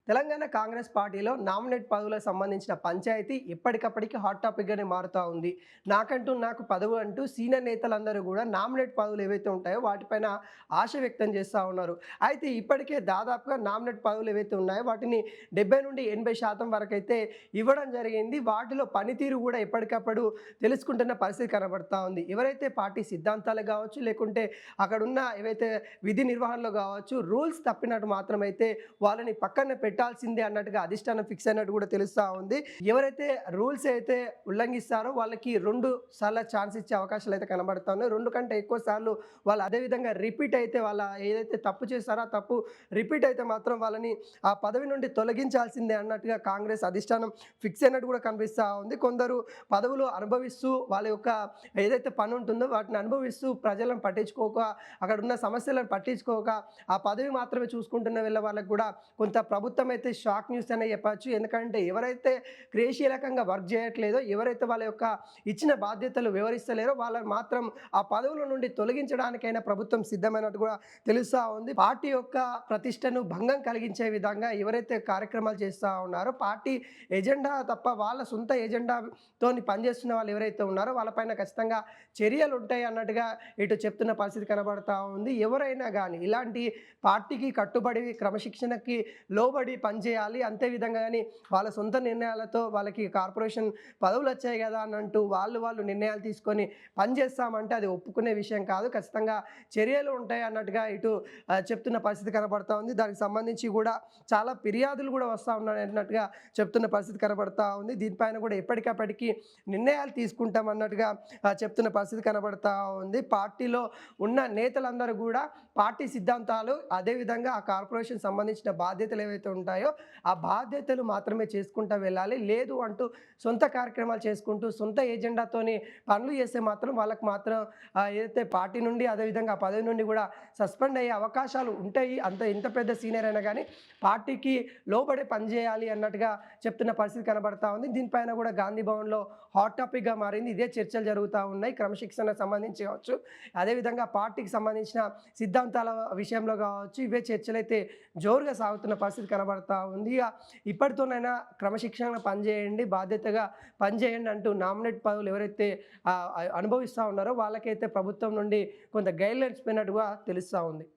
తెలంగాణ కాంగ్రెస్ పార్టీలో నామినేట్ పదవులకు సంబంధించిన పంచాయతీ ఎప్పటికప్పటికి హాట్ టాపిక్గానే మారుతూ ఉంది. నాకు పదవి అంటూ సీనియర్ నేతలందరూ కూడా నామినేట్ పదవులు ఏవైతే ఉంటాయో వాటిపైన ఆశ వ్యక్తం చేస్తూ ఉన్నారు. అయితే ఇప్పటికే దాదాపుగా నామినేట్ పదవులు ఏవైతే ఉన్నాయో వాటిని 70 నుండి 80% వరకైతే ఇవ్వడం జరిగింది. వాటిలో పనితీరు కూడా ఎప్పటికప్పుడు తెలుసుకుంటున్న పరిస్థితి కనబడతా ఉంది. ఎవరైతే పార్టీ సిద్ధాంతాలు కావచ్చు, లేకుంటే అక్కడున్న ఏవైతే విధి నిర్వహణలో కావచ్చు, రూల్స్ తప్పినట్టు మాత్రమైతే వాళ్ళని పక్కన పెట్టాల్సిందే అన్నట్టుగా అధిష్టానం ఫిక్స్ అయినట్టు కూడా తెలుస్తూ ఉంది. ఎవరైతే రూల్స్ అయితే ఉల్లంఘిస్తారో వాళ్ళకి 2 సార్లు ఛాన్స్ ఇచ్చే అవకాశాలు అయితే కనబడతా ఉన్నాయి. 2 కంటే ఎక్కువ సార్లు వాళ్ళు అదేవిధంగా రిపీట్ అయితే వాళ్ళ ఏదైతే తప్పు చేస్తారో ఆ తప్పు రిపీట్ అయితే మాత్రం వాళ్ళని ఆ పదవి నుండి తొలగించాల్సిందే అన్నట్టుగా కాంగ్రెస్ అధిష్టానం ఫిక్స్ అయినట్టు కూడా కనిపిస్తూ ఉంది. కొందరు పదవులు అనుభవిస్తూ వాళ్ళ యొక్క ఏదైతే పని ఉంటుందో వాటిని అనుభవిస్తూ ప్రజలను పట్టించుకోక, అక్కడ ఉన్న సమస్యలను పట్టించుకోక ఆ పదవి మాత్రమే చూసుకుంటున్న వీళ్ళ వాళ్ళకు కూడా కొంత ప్రభుత్వం అయితే షాక్ న్యూస్ అనే చెప్పచ్చు. ఎందుకంటే ఎవరైతే క్రియాశీలకంగా వర్క్ చేయట్లేదో, ఎవరైతే వాళ్ళ యొక్క ఇచ్చిన బాధ్యతలు వివరిస్తలేరో వాళ్ళని మాత్రం ఆ పదవుల నుండి తొలగించడానికైనా ప్రభుత్వం సిద్ధమైనట్టు కూడా తెలుస్తూ ఉంది. పార్టీ యొక్క ప్రతిష్టను భంగం కలిగించే విధంగా ఎవరైతే కార్యక్రమాలు చేస్తూ ఉన్నారో, పార్టీ ఎజెండా తప్ప వాళ్ళ సొంత ఎజెండాతో పనిచేస్తున్న వాళ్ళు ఎవరైతే ఉన్నారో వాళ్ళపైన ఖచ్చితంగా చర్యలు ఉంటాయి అన్నట్టుగా ఇటు చెప్తున్న పరిస్థితి కనబడతా ఉంది. ఎవరైనా కానీ ఇలాంటి పార్టీకి కట్టుబడి క్రమశిక్షణకి లోబడి పనిచేయాలి. అంతే విధంగా కానీ వాళ్ళ సొంత నిర్ణయాలతో వాళ్ళకి కార్పొరేషన్ పదవులు వచ్చాయి కదా అని అంటూ వాళ్ళు నిర్ణయాలు తీసుకొని పనిచేస్తామంటే అది ఒప్పుకునే విషయం కాదు. ఖచ్చితంగా చర్యలు ఉంటాయి అన్నట్టుగా ఇటు చెప్తున్న పరిస్థితి కనబడతా ఉంది. దానికి సంబంధించి కూడా చాలా ఫిర్యాదులు కూడా వస్తూ ఉన్నాయి అన్నట్టుగా చెప్తున్న పరిస్థితి కనబడతా ఉంది. దీనిపైన కూడా ఎప్పటికప్పటికి నిర్ణయాలు తీసుకుంటాం అన్నట్టుగా చెప్తున్న పరిస్థితి కనబడతా ఉంది. పార్టీలో ఉన్న నేతలందరూ కూడా పార్టీ సిద్ధాంతాలు, అదేవిధంగా ఆ కార్పొరేషన్ సంబంధించిన బాధ్యతలు ఏవైతే ఉంటాయో ఆ బాధ్యతలు మాత్రమే చేసుకుంటూ వెళ్ళాలి. లేదు అంటూ సొంత కార్యక్రమాలు చేసుకుంటూ సొంత ఏజెండాతోని పనులు చేస్తే మాత్రం వాళ్ళకి మాత్రం ఏదైతే పార్టీ నుండి, అదేవిధంగా ఆ పదవి నుండి కూడా సస్పెండ్ అయ్యే అవకాశాలు ఉంటాయి. ఎంత పెద్ద సీనియర్ అయినా కానీ పార్టీకి లోబడే పనిచేయాలి అన్నట్టుగా చెప్తున్న పరిస్థితి కనబడతా ఉంది. దీనిపైన కూడా గాంధీ భవన్లో హాట్ టాపిక్గా మారింది. ఇదే చర్చలు జరుగుతూ ఉన్నాయి. క్రమశిక్షణ సంబంధించి కావచ్చు, అదేవిధంగా పార్టీకి సంబంధించిన సిద్ధాంతాల విషయంలో కావచ్చు, ఇవే చర్చలు అయితే జోరుగా సాగుతున్న పరిస్థితి కనబడతా ఉంది. ఇప్పటితోనైనా క్రమశిక్షణగా పనిచేయండి, బాధ్యతగా పనిచేయండి అంటూ నామినేట్ పదవులు ఎవరైతే అనుభవిస్తూ ఉన్నారో వాళ్ళకైతే ప్రభుత్వం నుండి కొంత గైడ్లైన్స్ పోయినట్టుగా తెలుస్తూ ఉంది.